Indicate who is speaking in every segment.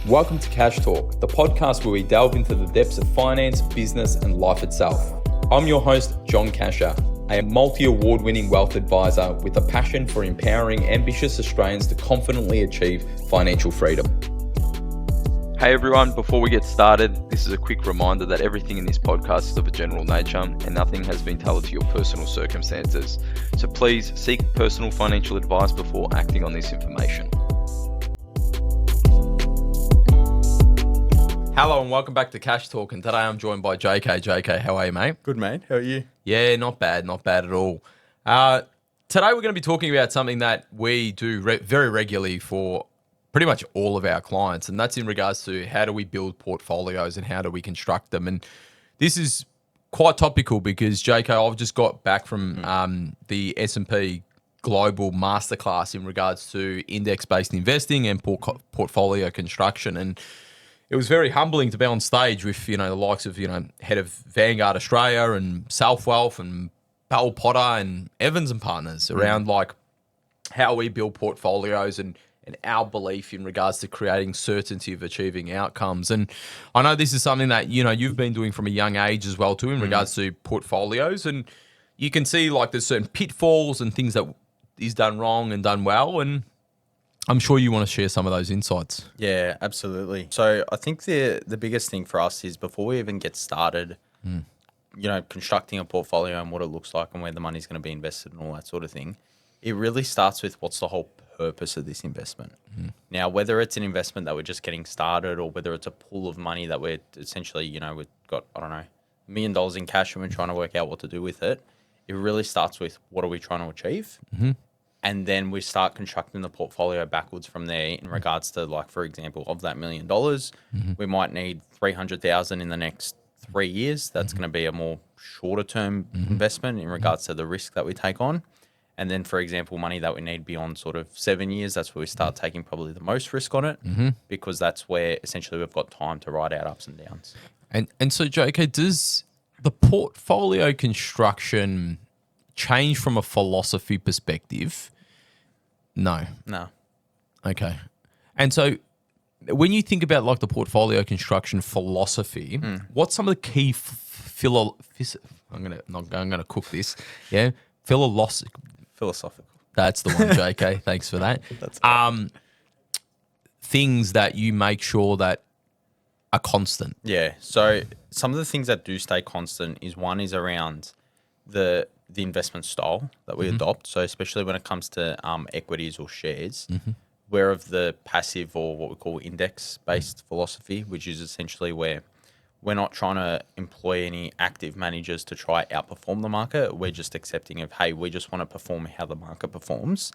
Speaker 1: Welcome to Cash Talk, the podcast where we delve into the depths of finance, business, and life itself. I'm your host, John Cachia, a multi-award-winning wealth advisor with a passion for empowering ambitious Australians to confidently achieve financial freedom. Hey everyone, before we get started, this is a quick reminder that everything in this podcast is of a general nature and nothing has been tailored to your personal circumstances. So please seek personal financial advice before acting on this information. Hello and welcome back to Cash Talk, and today I'm joined by JK. JK, how are you, mate?
Speaker 2: Good, mate. How are you?
Speaker 1: Yeah, not bad at all. Today we're going to be talking about something that we do very regularly for pretty much all of our clients, and that's in regards to how do we build portfolios and how do we construct them. And this is quite topical because, JK, I've just got back from the S&P Global Masterclass in regards to index-based investing and portfolio construction, and it was very humbling to be on stage with, the likes of, head of Vanguard Australia and Self Wealth and Bell Potter and Evans and Partners around like how we build portfolios and our belief in regards to creating certainty of achieving outcomes. And I know this is something that, you've been doing from a young age as well too in regards to portfolios. And you can see like there's certain pitfalls and things that is done wrong and done well. And I'm sure you want to share some of those insights.
Speaker 2: Yeah, absolutely. So I think the biggest thing for us is before we even get started, constructing a portfolio and what it looks like and where the money's going to be invested and all that sort of thing, it really starts with what's the whole purpose of this investment. Now, whether it's an investment that we're just getting started or whether it's a pool of money that we're essentially, we've got, $1 million in cash and we're trying to work out what to do with it, it really starts with what are we trying to achieve? And then we start constructing the portfolio backwards from there in regards to, like, for example, of that $1 million, we might need 300,000 in the next 3 years. That's going to be a more shorter term investment in regards to the risk that we take on. And then, for example, money that we need beyond sort of 7 years, that's where we start taking probably the most risk on it because that's where essentially we've got time to ride out ups and downs.
Speaker 1: And so, JK, does the portfolio construction change from a philosophy perspective? No. Okay. And so when you think about like the portfolio construction philosophy, what's some of the key I'm gonna cook this. Yeah.
Speaker 2: Philosophical.
Speaker 1: That's the one, JK. Thanks for that.
Speaker 2: That's
Speaker 1: things that you make sure that are constant.
Speaker 2: Yeah. So some of the things that do stay constant is one is around the investment style that we adopt. So especially when it comes to equities or shares, we're of the passive or what we call index-based philosophy, which is essentially where we're not trying to employ any active managers to try outperform the market. We're just accepting of, hey, we just want to perform how the market performs,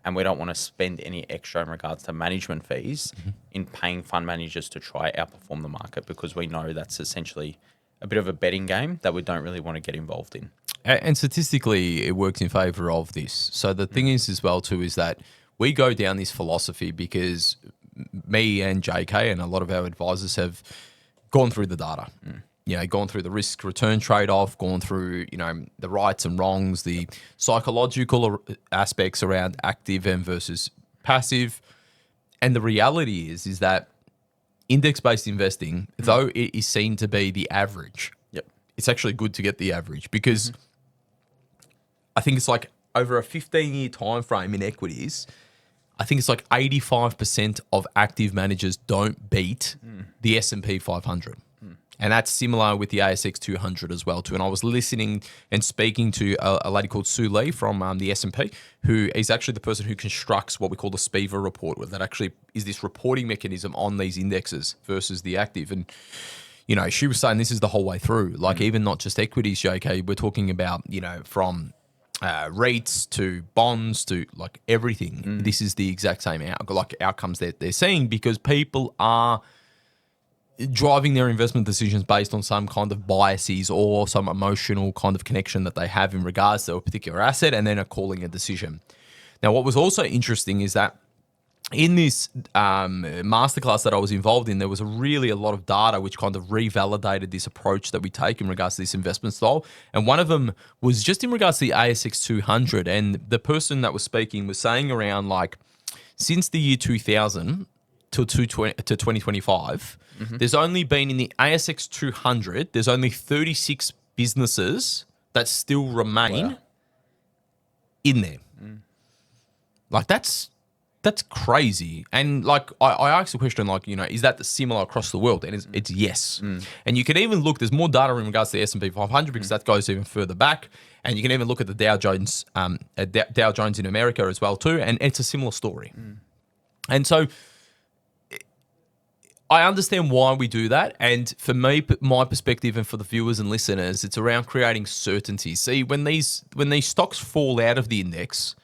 Speaker 2: and we don't want to spend any extra in regards to management fees in paying fund managers to try outperform the market because we know that's essentially a bit of a betting game that we don't really want to get involved in.
Speaker 1: And statistically, it works in favor of this. So the thing is as well too is that we go down this philosophy because me and JK and a lot of our advisors have gone through the data, gone through the risk return trade-off, gone through, the rights and wrongs, the psychological aspects around active and versus passive. And the reality is that index-based investing, though it is seen to be the average, it's actually good to get the average because I think it's like over a 15-year time frame in equities, I think it's like 85% of active managers don't beat the S&P 500. And that's similar with the ASX 200 as well too. And I was listening and speaking to a lady called Sue Lee from the S&P, who is actually the person who constructs what we call the SPIVA report, where that actually is this reporting mechanism on these indexes versus the active. And she was saying this is the whole way through, like even not just equities, JK, we're talking about, from REITs to bonds to like everything. This is the exact same outcomes that they're seeing because people are driving their investment decisions based on some kind of biases or some emotional kind of connection that they have in regards to a particular asset and then are calling a decision. Now, what was also interesting is that in this masterclass that I was involved in, there was a lot of data which kind of revalidated this approach that we take in regards to this investment style. And one of them was just in regards to the ASX 200. And the person that was speaking was saying around like, since the year 2000, till 2025, there's only been in the ASX 200, there's only 36 businesses that still remain in there. Like that's crazy. And like I asked the question, like, you know, is that similar across the world? And it's yes. And you can even look, there's more data in regards to the S&P 500 because that goes even further back. And you can even look at the Dow Jones, Dow Jones in America as well too. And it's a similar story. And so I understand why we do that. And for me, my perspective and for the viewers and listeners, it's around creating certainty. See, when these stocks fall out of the index,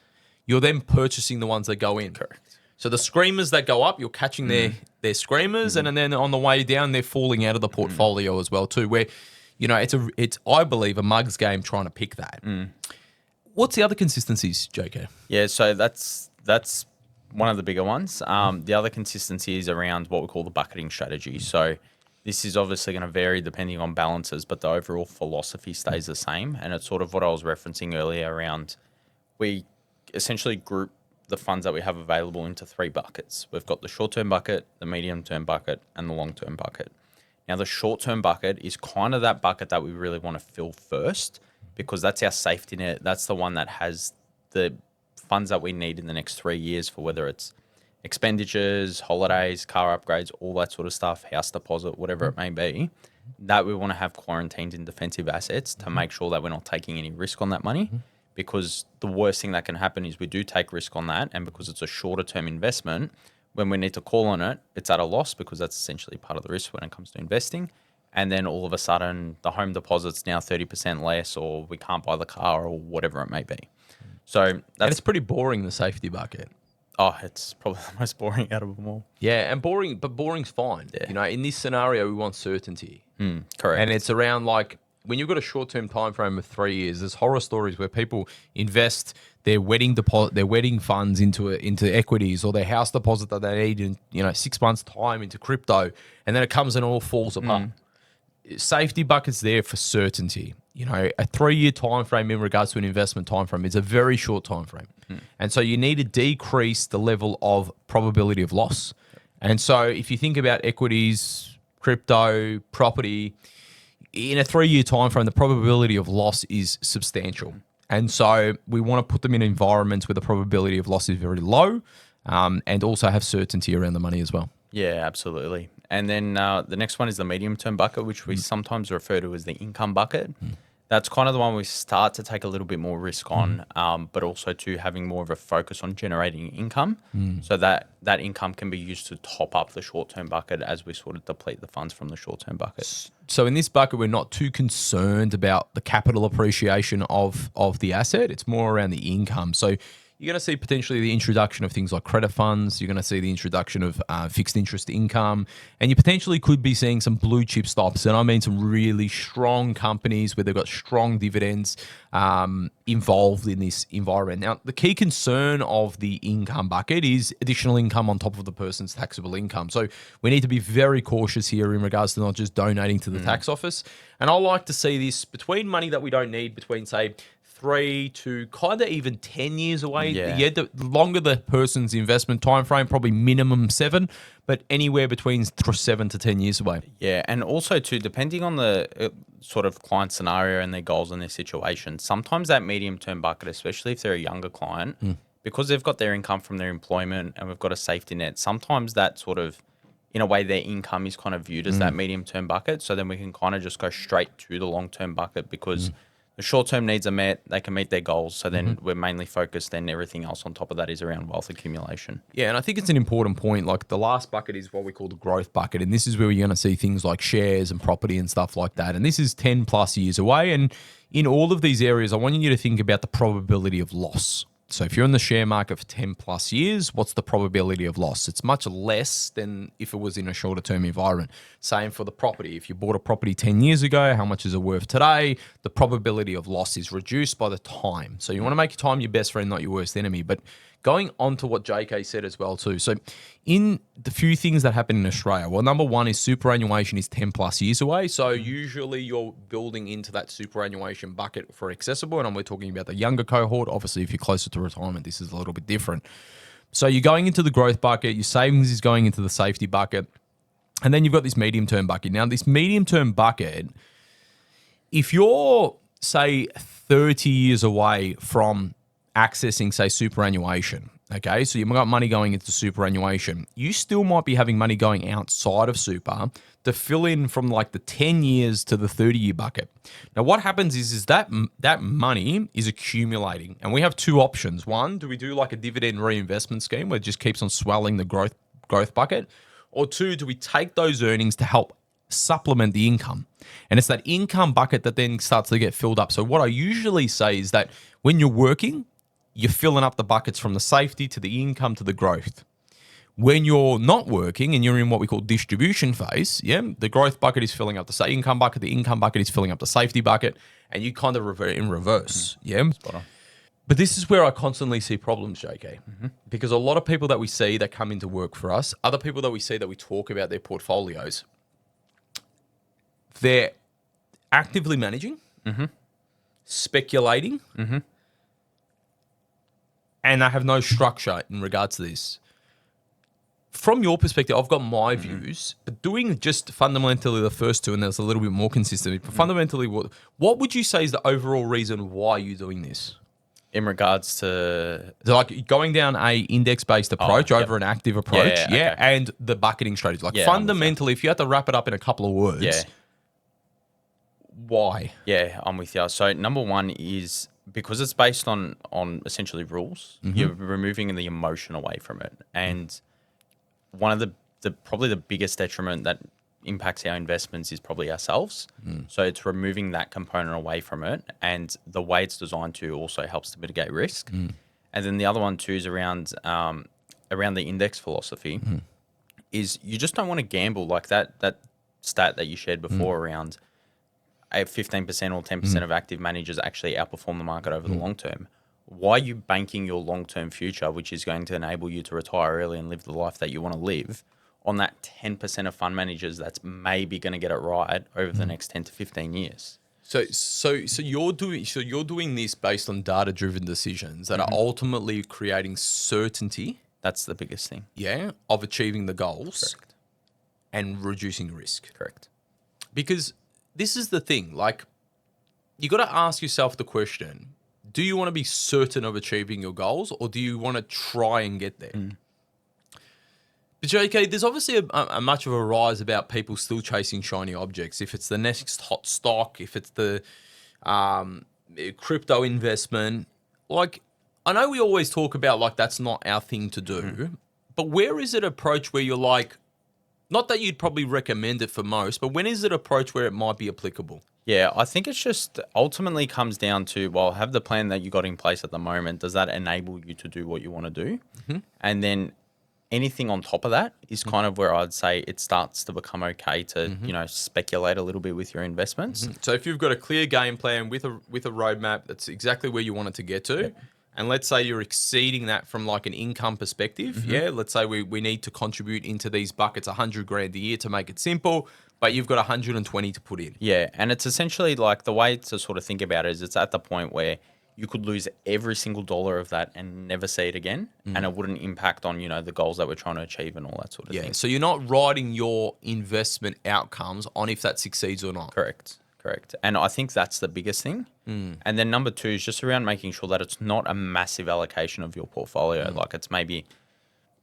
Speaker 1: you're then purchasing the ones that go in.
Speaker 2: Correct.
Speaker 1: So the screamers that go up, you're catching their screamers, and then on the way down, they're falling out of the portfolio as well too. Where, you know, it's I believe a mugs game trying to pick that. What's the other consistencies, JK?
Speaker 2: Yeah, so that's one of the bigger ones. The other consistency is around what we call the bucketing strategy. So this is obviously going to vary depending on balances, but the overall philosophy stays the same. And it's sort of what I was referencing earlier around we essentially group the funds that we have available into 3 buckets. We've got the short-term bucket, the medium-term bucket, and the long-term bucket. Now, the short-term bucket is kind of that bucket that we really want to fill first because that's our safety net. That's the one that has the funds that we need in the next 3 years for whether it's expenditures, holidays, car upgrades, all that sort of stuff, house deposit, whatever it may be, that we want to have quarantined in defensive assets to make sure that we're not taking any risk on that money. Because the worst thing that can happen is we do take risk on that, and because it's a shorter term investment, when we need to call on it, it's at a loss because that's essentially part of the risk when it comes to investing. And then all of a sudden, the home deposit's now 30% less, or we can't buy the car, or whatever it may be. So
Speaker 1: And it's pretty boring, the safety bucket.
Speaker 2: It's probably the most boring out of them all.
Speaker 1: Yeah, and boring, but boring's fine.
Speaker 2: Yeah.
Speaker 1: You know, in this scenario, we want certainty.
Speaker 2: Correct.
Speaker 1: And it's around like when you've got a short-term time frame of 3 years, there's horror stories where people invest their wedding deposit, their wedding funds into equities, or their house deposit that they need in 6 months' time into crypto, and then it comes and all falls apart. Safety bucket's there for certainty. You know, a 3-year time frame in regards to an investment time frame is a very short time frame, and so you need to decrease the level of probability of loss. And so if you think about equities, crypto, property, in a 3-year time frame, the probability of loss is substantial. And so we want to put them in environments where the probability of loss is very low, and also have certainty around the money as well.
Speaker 2: Yeah, absolutely. And then the next one is the medium-term bucket, which we sometimes refer to as the income bucket. That's kind of the one we start to take a little bit more risk on, but also to having more of a focus on generating income, so that income can be used to top up the short-term bucket as we sort of deplete the funds from the short-term bucket.
Speaker 1: So in this bucket, we're not too concerned about the capital appreciation of the asset. It's more around the income. So you're going to see potentially the introduction of things like credit funds. You're going to see the introduction of fixed interest income. And you potentially could be seeing some blue chip stocks. And I mean some really strong companies where they've got strong dividends involved in this environment. Now, the key concern of the income bucket is additional income on top of the person's taxable income. So we need to be very cautious here in regards to not just donating to the tax office. And I like to see this between money that we don't need, between, say, 3 to kind of even 10 years away.
Speaker 2: Yeah.
Speaker 1: The longer the person's investment time frame, probably minimum 7, but anywhere between 7 to 10 years away.
Speaker 2: Yeah, and also too, depending on the sort of client scenario and their goals and their situation, sometimes that medium-term bucket, especially if they're a younger client, because they've got their income from their employment and we've got a safety net, sometimes that sort of, in a way, their income is kind of viewed as that medium-term bucket. So then we can kind of just go straight to the long-term bucket because the short-term needs are met, they can meet their goals. So then we're mainly focused, and everything else on top of that is around wealth accumulation.
Speaker 1: Yeah, and I think it's an important point. Like the last bucket is what we call the growth bucket. And this is where you're going to see things like shares and property and stuff like that. And this is 10 plus years away. And in all of these areas, I want you to think about the probability of loss. So if you're in the share market for 10 plus years, what's the probability of loss? It's much less than if it was in a shorter term environment. Same for the property. If you bought a property 10 years ago, how much is it worth today? The probability of loss is reduced by the time. So you want to make your time your best friend, not your worst enemy. But going on to what JK said as well too. So in the few things that happen in Australia, well, number one is superannuation is 10 plus years away. So usually you're building into that superannuation bucket for accessible. And we're talking about the younger cohort. Obviously, if you're closer to retirement, this is a little bit different. So you're going into the growth bucket, your savings is going into the safety bucket, and then you've got this medium-term bucket. Now, this medium-term bucket, if you're, say, 30 years away from accessing, say, superannuation, okay, so you've got money going into superannuation, you still might be having money going outside of super to fill in from like the 10 years to the 30-year bucket. Now, what happens is that that money is accumulating, and we have two options. One, do we do like a dividend reinvestment scheme where it just keeps on swelling the growth bucket? Or two, do we take those earnings to help supplement the income? And it's that income bucket that then starts to get filled up. So what I usually say is that when you're working, you're filling up the buckets from the safety to the income to the growth. When you're not working and you're in what we call distribution phase, the growth bucket is filling up the income bucket, the income bucket is filling up the safety bucket, and you kind of revert in reverse. Spot on. But this is where I constantly see problems, JK, because a lot of people that we see that come into work for us, other people that we see that we talk about their portfolios, they're actively managing, speculating, and they have no structure in regards to this. From your perspective, I've got my views, but doing just fundamentally the first two, and there's a little bit more consistent, but fundamentally, what would you say is the overall reason why you're doing this?
Speaker 2: In regards to
Speaker 1: like going down a index-based approach over an active approach,
Speaker 2: okay.
Speaker 1: and the bucketing strategy. Like fundamentally, if you had to wrap it up in a couple of words, why?
Speaker 2: Yeah, I'm with you. So number one is because it's based on essentially rules, you're removing the emotion away from it. And one of the probably the biggest detriment that impacts our investments is probably ourselves. So it's removing that component away from it. And the way it's designed to also helps to mitigate risk. And then the other one too is around the index philosophy is you just don't want to gamble like that stat that you shared before around 15% or 10% of active managers actually outperform the market over the long term. Why are you banking your long-term future, which is going to enable you to retire early and live the life that you want to live, on that 10% of fund managers that's maybe going to get it right over the next 10 to 15 years?
Speaker 1: So you're doing this based on data-driven decisions that are ultimately creating certainty.
Speaker 2: That's the biggest thing.
Speaker 1: Yeah, of achieving the goals.
Speaker 2: Correct.
Speaker 1: And reducing risk.
Speaker 2: Correct.
Speaker 1: Because this is the thing, like, you got to ask yourself the question, do you want to be certain of achieving your goals, or do you want to try and get there? But JK, there's obviously a much of a rise about people still chasing shiny objects. If it's the next hot stock, if it's the crypto investment, like, I know we always talk about like that's not our thing to do, but where is it approach where you're like, not that you'd probably recommend it for most, but when is it approach where it might be applicable?
Speaker 2: Yeah, I think it's just ultimately comes down to, well, have the plan that you got in place at the moment, does that enable you to do what you want to do? And then anything on top of that is kind of where I'd say it starts to become okay to, speculate a little bit with your investments.
Speaker 1: So if you've got a clear game plan with a roadmap, that's exactly where you want it to get to. And let's say you're exceeding that from like an income perspective. Let's say we need to contribute into these buckets 100 grand a year to make it simple, but you've got 120 to put in.
Speaker 2: Yeah, and it's essentially like the way to sort of think about it is it's at the point where you could lose every single dollar of that and never see it again, and it wouldn't impact on, the goals that we're trying to achieve and all that sort of thing.
Speaker 1: So you're not riding your investment outcomes on if that succeeds or not.
Speaker 2: Correct. And I think that's the biggest thing. And then number two is just around making sure that it's not a massive allocation of your portfolio. Like it's maybe,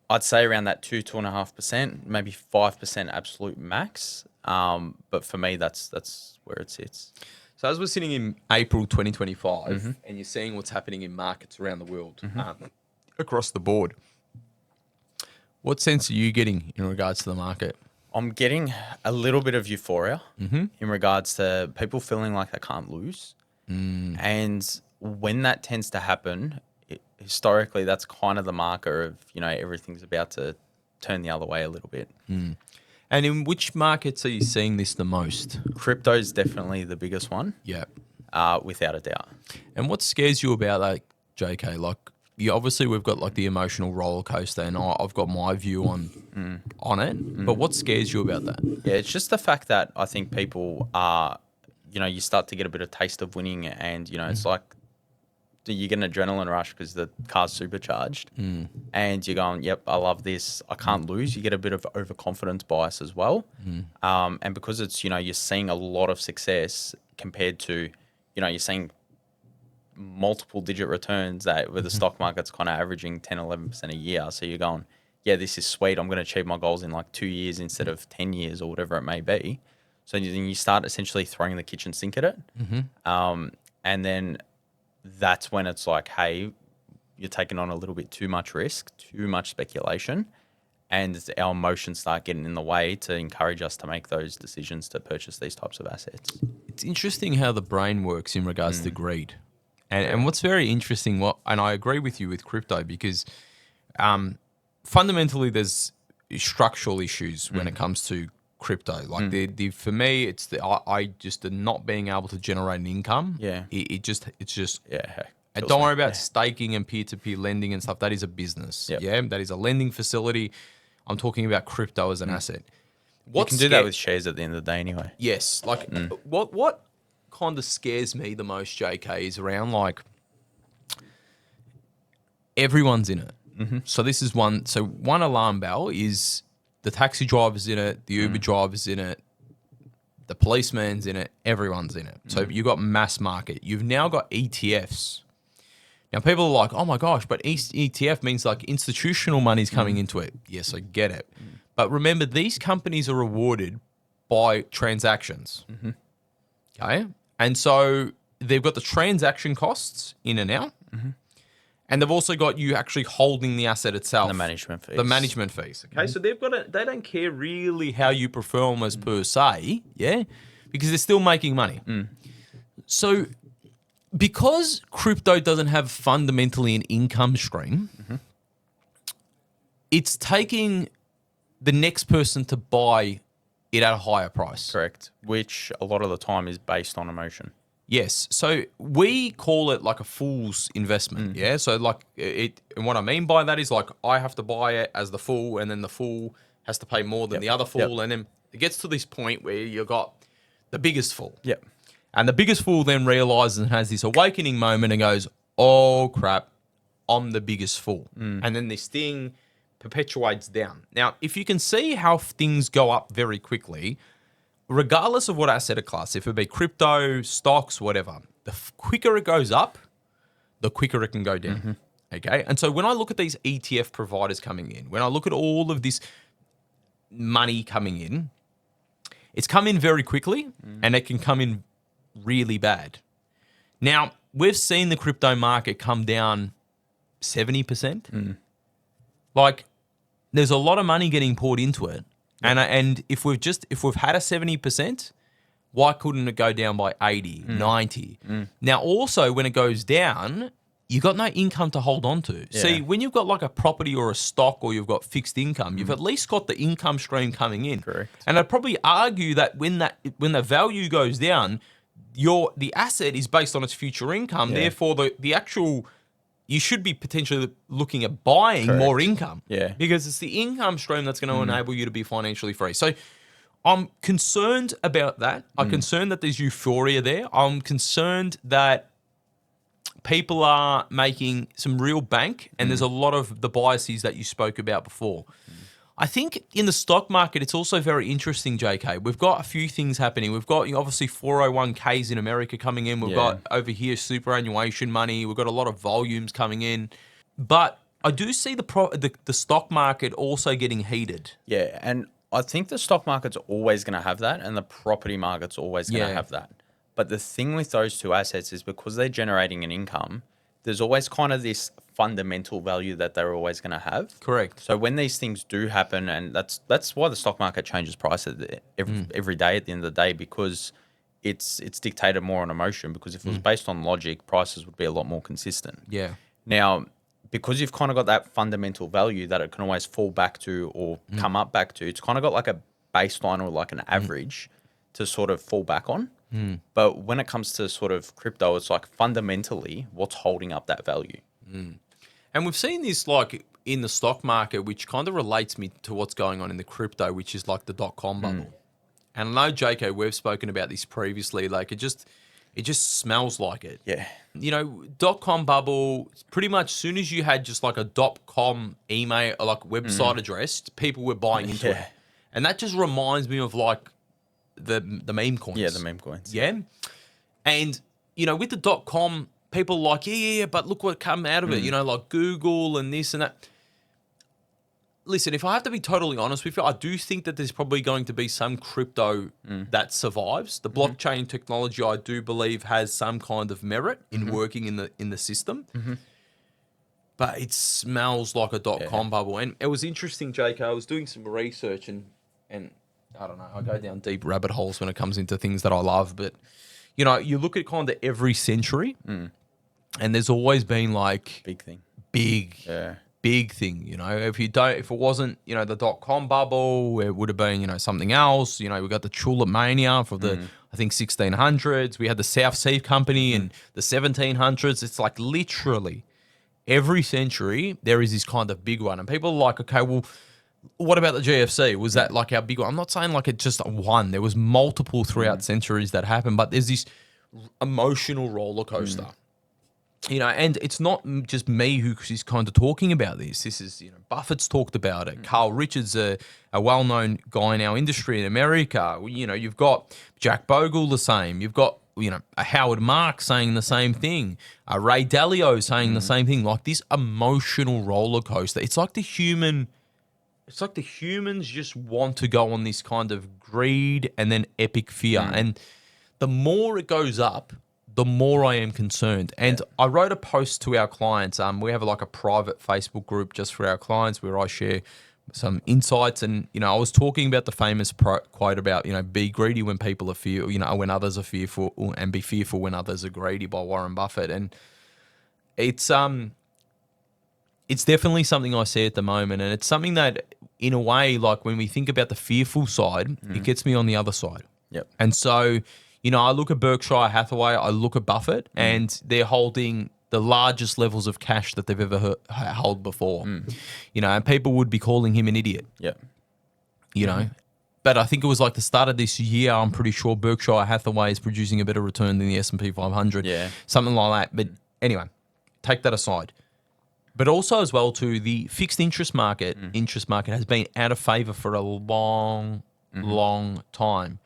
Speaker 2: I'd say around that 2.5%, maybe 5% absolute max. But for me, that's where it sits.
Speaker 1: So as we're sitting in April 2025 and you're seeing what's happening in markets around the world, across the board, what sense are you getting in regards to the market?
Speaker 2: I'm getting a little bit of euphoria in regards to people feeling like they can't lose. And when that tends to happen, historically, that's kind of the marker of, everything's about to turn the other way a little bit.
Speaker 1: And in which markets are you seeing this the most?
Speaker 2: Crypto is definitely the biggest one.
Speaker 1: Yeah.
Speaker 2: Without a doubt.
Speaker 1: And what scares you about that, JK? Like, obviously we've got like the emotional roller coaster, and I've got my view on it. But what scares you about that?
Speaker 2: Yeah, it's just the fact that I think people are, you start to get a bit of taste of winning, and it's like you get an adrenaline rush because the car's supercharged, and you're going, "Yep, I love this. I can't lose." You get a bit of overconfidence bias as well, and because it's you're seeing a lot of success compared to you're seeing multiple digit returns that where the stock market's kind of averaging 10-11% a year. So you're going, "Yeah, this is sweet. I'm going to achieve my goals in like 2 years instead of 10 years or whatever it may be." So then you start essentially throwing the kitchen sink at it, and then that's when it's like, hey, you're taking on a little bit too much risk, too much speculation, and our emotions start getting in the way to encourage us to make those decisions to purchase these types of assets.
Speaker 1: It's interesting how the brain works in regards to greed. And what's very interesting, and I agree with you with crypto because fundamentally there's structural issues when it comes to crypto. Like for me, it's I just the not being able to generate an income.
Speaker 2: Yeah.
Speaker 1: It's just
Speaker 2: Yeah.
Speaker 1: and don't worry about staking and peer-to-peer lending and stuff. That is a business.
Speaker 2: Yep.
Speaker 1: Yeah. That is a lending facility. I'm talking about crypto as an asset.
Speaker 2: You can do that with shares at the end of the day anyway.
Speaker 1: Yes. Like what kind of scares me the most, JK, is around like everyone's in it. So this is one alarm bell is the taxi driver's in it, the Uber driver's in it, the policeman's in it, everyone's in it. So you've got mass market. You've now got ETFs. Now people are like, oh my gosh, but ETF means like institutional money's coming into it. Yes, I get it. But remember, these companies are rewarded by transactions. Okay? And so they've got the transaction costs in and out. And they've also got you actually holding the asset itself.
Speaker 2: The management fees.
Speaker 1: The management fees. Okay, so they don't care really how you perform as per se, yeah, because they're still making money. So because crypto doesn't have fundamentally an income stream, it's taking the next person to buy it at a higher price.
Speaker 2: Correct. Which a lot of the time is based on emotion.
Speaker 1: Yes. So we call it like a fool's investment. Yeah. So like and what I mean by that is like I have to buy it as the fool, and then the fool has to pay more than the other fool. And then it gets to this point where you got the biggest fool.
Speaker 2: Yep.
Speaker 1: And the biggest fool then realizes and has this awakening moment and goes, oh crap, I'm the biggest fool. And then this thing perpetuates down. Now, if you can see how things go up very quickly, regardless of what asset or class, if it be crypto, stocks, whatever, the quicker it goes up, the quicker it can go down. Okay. And so when I look at these ETF providers coming in, when I look at all of this money coming in, it's come in very quickly and it can come in really bad. Now, we've seen the crypto market come down 70%. Like, there's a lot of money getting poured into it. And if we've had a 70%, why couldn't it go down by 80, 90? Now, also, when it goes down, you got no income to hold on to.
Speaker 2: Yeah.
Speaker 1: See, when you've got like a property or a stock or you've got fixed income, you've at least got the income stream coming in.
Speaker 2: Correct.
Speaker 1: And I'd probably argue that when the value goes down, the asset is based on its future income.
Speaker 2: Yeah.
Speaker 1: Therefore, the actual... you should be potentially looking at buying more income.
Speaker 2: Yeah.
Speaker 1: Because it's the income stream that's going to enable you to be financially free. So I'm concerned about that. I'm concerned that there's euphoria there. I'm concerned that people are making some real bank and there's a lot of the biases that you spoke about before. I think in the stock market, it's also very interesting, JK. We've got a few things happening. We've got obviously 401ks in America coming in. We've got over here superannuation money. We've got a lot of volumes coming in. But I do see the stock market also getting heated.
Speaker 2: Yeah, and I think the stock market's always going to have that, and the property market's always going to have that. But the thing with those two assets is because they're generating an income, there's always kind of this fundamental value that they're always going to have.
Speaker 1: Correct.
Speaker 2: So when these things do happen, and that's why the stock market changes price every day at the end of the day, because it's dictated more on emotion. Because if it was based on logic, prices would be a lot more consistent.
Speaker 1: Yeah.
Speaker 2: Now, because you've kind of got that fundamental value that it can always fall back to or come up back to, it's kind of got like a baseline or like an average to sort of fall back on. But when it comes to sort of crypto, it's like fundamentally what's holding up that value.
Speaker 1: And we've seen this like in the stock market, which kind of relates me to what's going on in the crypto, which is like the .com bubble. And I know, JK, we've spoken about this previously. Like It just smells like it.
Speaker 2: Yeah.
Speaker 1: You know, .com bubble, pretty much as soon as you had just like a .com email, like website address, people were buying into it. And that just reminds me of like the meme coins.
Speaker 2: Yeah, the meme coins.
Speaker 1: Yeah. And, you know, with the .com, people are like, yeah, but look what come out of it, you know, like Google and this and that. Listen, if I have to be totally honest with you, I do think that there's probably going to be some crypto that survives. The blockchain technology, I do believe, has some kind of merit in working in the system. But it smells like a .com bubble. And it was interesting, JK. I was doing some research and I don't know, I go down deep rabbit holes when it comes into things that I love. But, you know, you look at kind of every century and there's always been like
Speaker 2: Big thing.
Speaker 1: Big thing, you know. If it wasn't, you know, the .com bubble, it would have been, you know, something else. You know, we got the Tulip Mania for the, I think, 1600s. We had the South Sea Company in the 1700s. It's like literally every century there is this kind of big one. And people are like, okay, well, what about the GFC? Was that like our big one? I'm not saying like it's just one. There was multiple throughout centuries that happened, but there's this emotional roller coaster. You know, and it's not just me who is kind of talking about this. This is, you know, Buffett's talked about it. Carl Richards, a well-known guy in our industry in America. You know, you've got Jack Bogle the same. You've got, you know, a Howard Marks saying the same thing. Ray Dalio saying the same thing. Like this emotional roller coaster. It's like the humans just want to go on this kind of greed and then epic fear. And the more it goes up, the more I am concerned. And I wrote a post to our clients. We have like a private Facebook group just for our clients where I share some insights. And, you know, I was talking about the famous quote about, you know, be greedy when people are fearful, you know, when others are fearful, and be fearful when others are greedy, by Warren Buffett. And it's definitely something I see at the moment. And it's something that, in a way, like when we think about the fearful side, it gets me on the other side.
Speaker 2: Yep.
Speaker 1: And so, you know, I look at Berkshire Hathaway, I look at Buffett, and they're holding the largest levels of cash that they've ever held before. You know, and people would be calling him an idiot.
Speaker 2: Yeah.
Speaker 1: You know, but I think it was like the start of this year, I'm pretty sure Berkshire Hathaway is producing a better return than the S&P 500.
Speaker 2: Yeah.
Speaker 1: Something like that. But anyway, take that aside. But also as well too, the fixed interest market has been out of favor for a long time.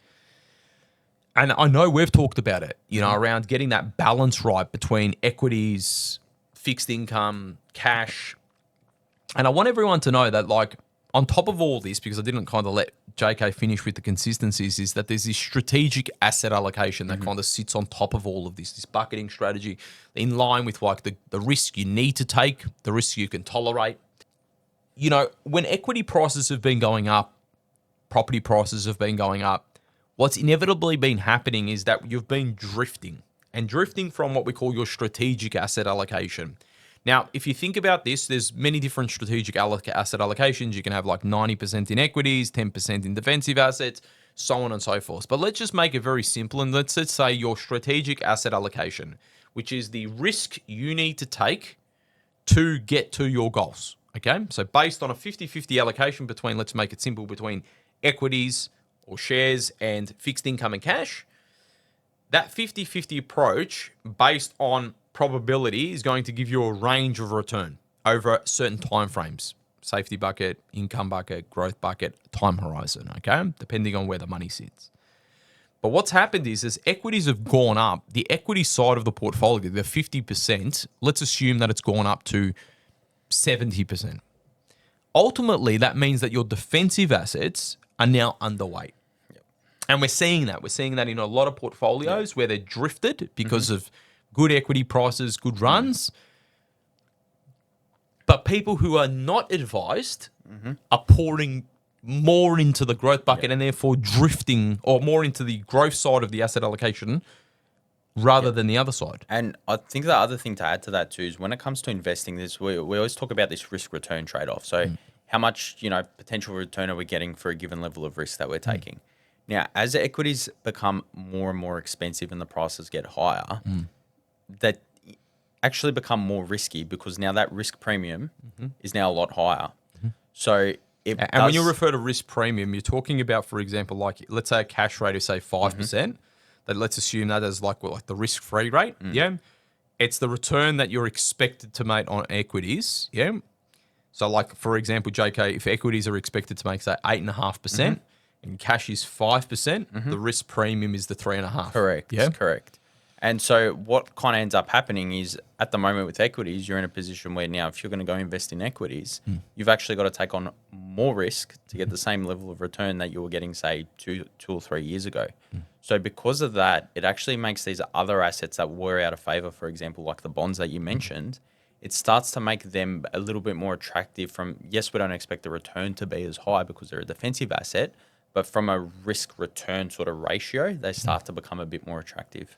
Speaker 1: And I know we've talked about it, you know, around getting that balance right between equities, fixed income, cash. And I want everyone to know that, like, on top of all this, because I didn't kind of let JK finish with the consistencies, is that there's this strategic asset allocation that kind of sits on top of all of this bucketing strategy in line with like the risk you need to take, the risk you can tolerate. You know, when equity prices have been going up, property prices have been going up, what's inevitably been happening is that you've been drifting from what we call your strategic asset allocation. Now, if you think about this, there's many different strategic asset allocations. You can have like 90% in equities, 10% in defensive assets, so on and so forth. But let's just make it very simple. And let's say your strategic asset allocation, which is the risk you need to take to get to your goals. Okay. So based on a 50-50 allocation between, let's make it simple, between equities or shares and fixed income and cash, that 50-50 approach based on probability is going to give you a range of return over certain time frames: safety bucket, income bucket, growth bucket, time horizon, okay? Depending on where the money sits. But what's happened is, as equities have gone up, the equity side of the portfolio, the 50%, let's assume that it's gone up to 70%. Ultimately, that means that your defensive assets are now underweight. And we're seeing that. We're seeing that in a lot of portfolios where they're drifted because of good equity prices, good runs. But people who are not advised are pouring more into the growth bucket and therefore drifting, or more into the growth side of the asset allocation rather than the other side.
Speaker 2: And I think the other thing to add to that too is when it comes to investing, we always talk about this risk-return trade-off. So how much, you know, potential return are we getting for a given level of risk that we're taking? Now, as the equities become more and more expensive and the prices get higher, that actually become more risky, because now that risk premium is now a lot higher. So
Speaker 1: when you refer to risk premium, you're talking about, for example, like let's say a cash rate of say 5%. that let's assume that as like the risk-free rate. Yeah. It's the return that you're expected to make on equities. Yeah. So like, for example, JK, if equities are expected to make, say, 8.5% and cash is 5%, the risk premium is the 3.5%.
Speaker 2: Correct.
Speaker 1: Yeah.
Speaker 2: Correct. And so what kind of ends up happening is at the moment with equities, you're in a position where now if you're going to go invest in equities, you've actually got to take on more risk to get the same level of return that you were getting, say, two or 3 years ago. So because of that, it actually makes these other assets that were out of favor, for example, like the bonds that you mentioned, it starts to make them a little bit more attractive from, yes, we don't expect the return to be as high because they're a defensive asset, but from a risk return sort of ratio, they start to become a bit more attractive.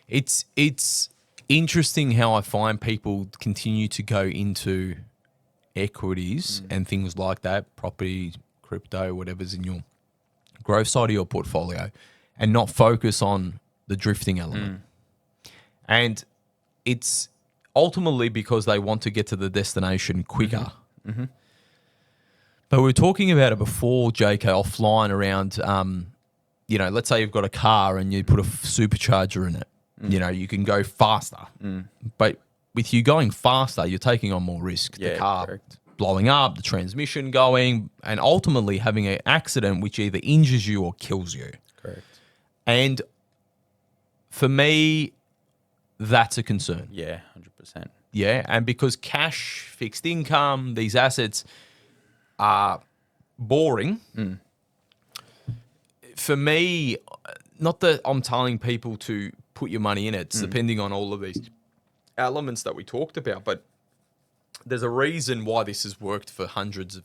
Speaker 1: It's interesting how I find people continue to go into equities and things like that, property, crypto, whatever's in your growth side of your portfolio, and not focus on the drifting element. And it's ultimately because they want to get to the destination quicker. But we were talking about it before, JK, offline around, let's say you've got a car and you put a supercharger in it. You can go faster. But with you going faster, you're taking on more risk.
Speaker 2: Yeah,
Speaker 1: the car
Speaker 2: correct.
Speaker 1: blowing up, the transmission going, and ultimately having an accident which either injures you or kills you.
Speaker 2: Correct.
Speaker 1: And for me, that's a concern.
Speaker 2: Yeah, 100%.
Speaker 1: Yeah, and because cash, fixed income, these assets are boring. For me, not that I'm telling people to put your money in it, it's depending on all of these elements that we talked about, but there's a reason why this has worked for hundreds of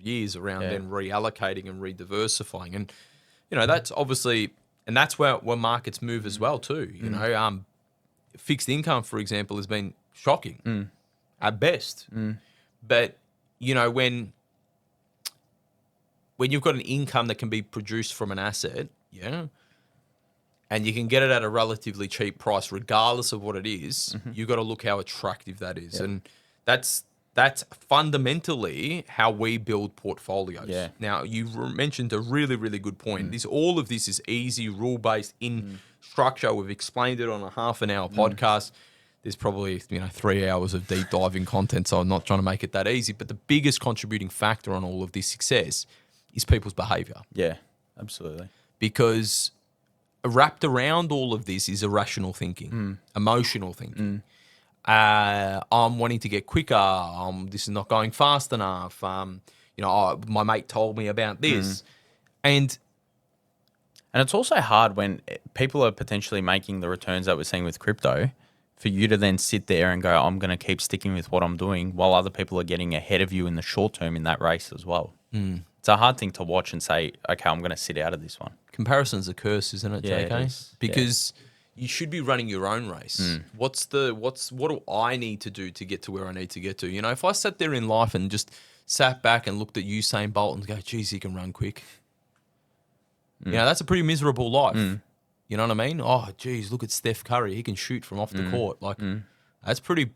Speaker 1: years around then reallocating and rediversifying. And, that's obviously, and that's where markets move as well too. Fixed income, for example, has been shocking at best. But, when you've got an income that can be produced from an asset, and you can get it at a relatively cheap price, regardless of what it is, you've got to look how attractive that is. And that's fundamentally how we build portfolios.
Speaker 2: Yeah.
Speaker 1: Now, you mentioned a really, really good point. All of this is easy, rule-based in structure. We've explained it on a half an hour podcast. There's probably 3 hours of deep diving content, so I'm not trying to make it that easy. But the biggest contributing factor on all of this success is people's behavior.
Speaker 2: Yeah, absolutely.
Speaker 1: Because wrapped around all of this is irrational thinking, emotional thinking. I'm wanting to get quicker. This is not going fast enough. My mate told me about this. And
Speaker 2: it's also hard when people are potentially making the returns that we're seeing with crypto for you to then sit there and go, I'm going to keep sticking with what I'm doing while other people are getting ahead of you in the short term in that race as well. It's a hard thing to watch and say, okay, I'm going to sit out of this one.
Speaker 1: Comparison's a curse, isn't it,
Speaker 2: Yeah,
Speaker 1: JK?
Speaker 2: it is.
Speaker 1: Because you should be running your own race. What do I need to do to get to where I need to get to? If I sat there in life and just sat back and looked at Usain Bolt and go, geez, he can run quick. That's a pretty miserable life. You know what I mean? Oh, geez, look at Steph Curry. He can shoot from off the court. That's pretty,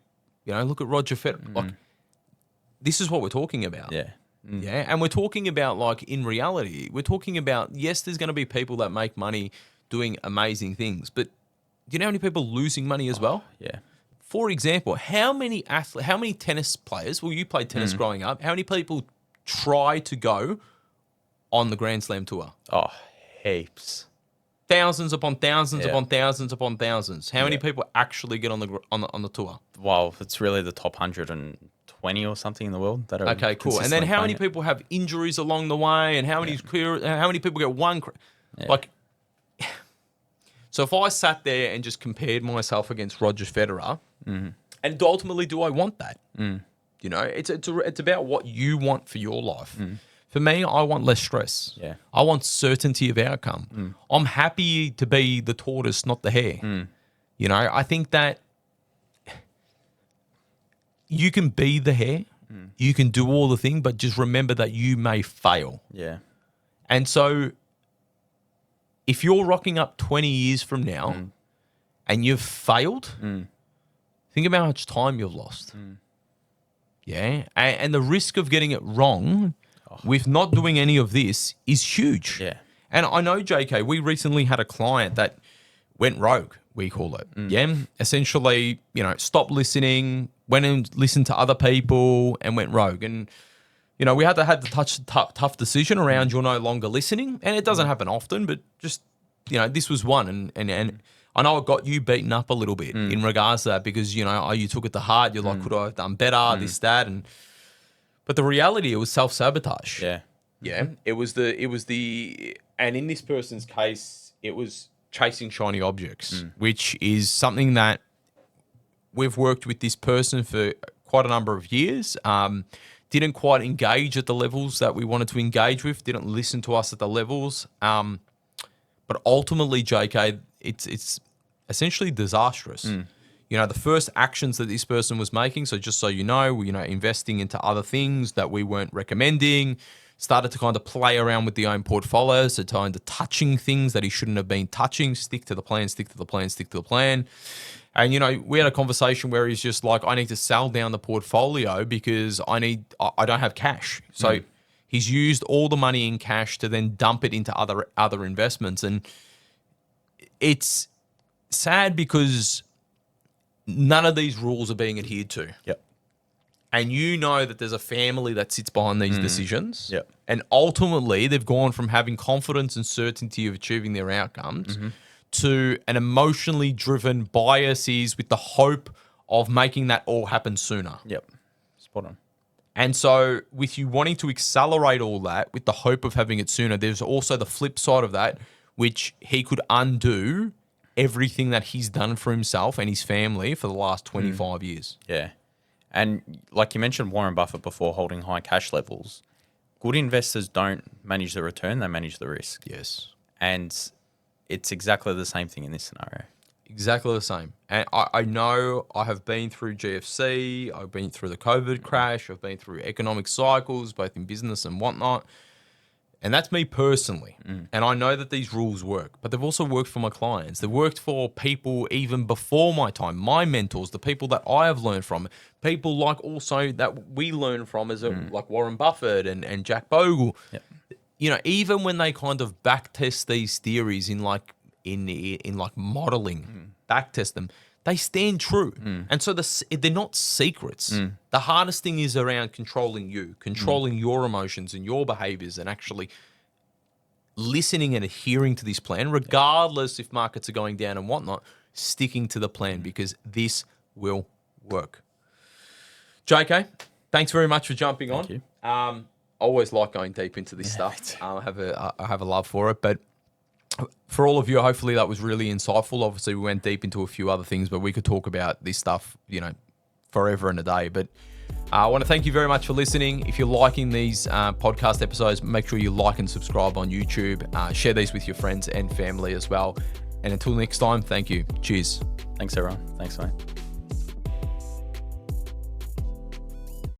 Speaker 1: look at Roger Federer. This is what we're talking about.
Speaker 2: Yeah.
Speaker 1: Yeah, and we're talking about, in reality, we're talking about, yes, there's going to be people that make money doing amazing things, but do you know how many people losing money as well?
Speaker 2: Yeah.
Speaker 1: For example, how many tennis players, well, you played tennis growing up, how many people try to go on the Grand Slam tour?
Speaker 2: Oh, heaps.
Speaker 1: Thousands upon thousands
Speaker 2: Yeah.
Speaker 1: upon thousands upon thousands. How many people actually get on the tour?
Speaker 2: Well, it's really the top 120 or something in the world that are
Speaker 1: Okay, cool. And then
Speaker 2: consistently
Speaker 1: how many
Speaker 2: playing it.
Speaker 1: people have injuries along the way, and how many people get one? So if I sat there and just compared myself against Roger Federer, and ultimately, do I want that? It's about what you want for your life. For me, I want less stress.
Speaker 2: Yeah.
Speaker 1: I want certainty of outcome. I'm happy to be the tortoise, not the hare. I think that you can be the hare, you can do all the thing, but just remember that you may fail.
Speaker 2: Yeah.
Speaker 1: And so if you're rocking up 20 years from now and you've failed, think about how much time you've lost. Yeah. And the risk of getting it wrong with not doing any of this is huge.
Speaker 2: Yeah.
Speaker 1: And I know, JK, we recently had a client that went rogue, we call it. Yeah. Essentially, stopped listening, went and listened to other people and went rogue. And, we had to have the tough decision around you're no longer listening. And it doesn't happen often, but just, this was one. And I know it got you beaten up a little bit in regards to that because, you took it to heart. You're like, could I have done better, this, that. But the reality, it was self-sabotage.
Speaker 2: Yeah.
Speaker 1: Yeah. It was and in this person's case, it was chasing shiny objects, which is something that we've worked with this person for quite a number of years. Didn't quite engage at the levels that we wanted to engage with, didn't listen to us at the levels. But ultimately, JK, it's essentially disastrous. The first actions that this person was making, so just so you know, investing into other things that we weren't recommending, started to kind of play around with the own portfolio, so kind of touching things that he shouldn't have been touching, stick to the plan, stick to the plan, stick to the plan. And, we had a conversation where he's just like, I need to sell down the portfolio because I don't have cash. So he's used all the money in cash to then dump it into other investments. And it's sad because none of these rules are being adhered to.
Speaker 2: Yep.
Speaker 1: And that there's a family that sits behind these decisions.
Speaker 2: Yep.
Speaker 1: And ultimately, they've gone from having confidence and certainty of achieving their outcomes to an emotionally driven biases with the hope of making that all happen sooner.
Speaker 2: Yep. Spot on.
Speaker 1: And so with you wanting to accelerate all that with the hope of having it sooner, there's also the flip side of that, which he could undo everything that he's done for himself and his family for the last 25 years.
Speaker 2: Yeah. And like you mentioned Warren Buffett before, holding high cash levels. Good investors don't manage the return, they manage the risk.
Speaker 1: Yes.
Speaker 2: And it's exactly the same thing in this scenario.
Speaker 1: Exactly the same. And I know I have been through GFC, I've been through the COVID crash, I've been through economic cycles, both in business and whatnot. And that's me personally. And I know that these rules work, but they've also worked for my clients. They've worked for people even before my time, my mentors, the people that I have learned from, people like also that we learn from as like Warren Buffett and Jack Bogle.
Speaker 2: Yep.
Speaker 1: Even when they kind of back test these theories in like modeling, back test them, they stand true. And so they're not secrets. The hardest thing is around controlling you, controlling your emotions and your behaviors and actually listening and adhering to this plan, regardless if markets are going down and whatnot, sticking to the plan because this will work. JK, thanks very much for jumping on.
Speaker 2: Thank you.
Speaker 1: I always like going deep into this stuff. I have a love for it, but for all of you, hopefully that was really insightful. Obviously, we went deep into a few other things, but we could talk about this stuff, forever and a day. But I want to thank you very much for listening. If you're liking these podcast episodes, make sure you like and subscribe on YouTube. Share these with your friends and family as well. And until next time, thank you. Cheers.
Speaker 2: Thanks, everyone. Thanks, mate.